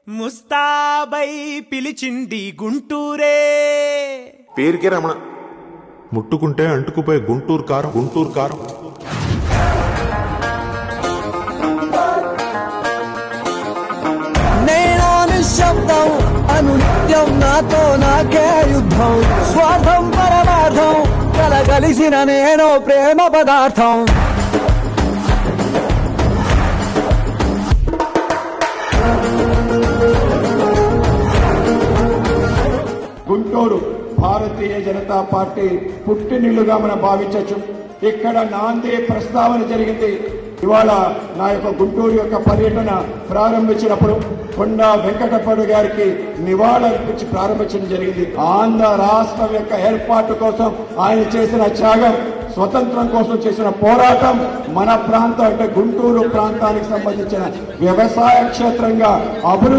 ముస్తాబై పిలిచింది గుంటూరే. పేరుకే రమణ, ముట్టుకుంటే అంటుకుపోయే గుంటూరు కారం. గుంటూరు కారం. నేను నిశ్శబ్దం అనునిత్యం నాతో నాకే యుద్ధం. స్వార్థం పరమార్థం కలగలిసిన నేను ప్రేమ పదార్థం. గుంటూరు భారతీయ జనతా పార్టీ పుట్టినిల్లుగా మనం భావించవచ్చు. ఇక్కడ నాంది ప్రస్తావన జరిగింది. ఇవాళ నా యొక్క గుంటూరు యొక్క పర్యటన ప్రారంభించినప్పుడు కొండా వెంకటప్పడు గారికి నివాళులర్పించి ప్రారంభించడం జరిగింది. ఆంధ్ర రాష్ట్రం యొక్క ఏర్పాటు కోసం ఆయన చేసిన త్యాగం, స్వతంత్రం కోసం చేసిన పోరాటం, మన ప్రాంతం అంటే గుంటూరు ప్రాంతానికి సంబంధించిన వ్యవసాయ క్షేత్రంగా అభివృద్ధి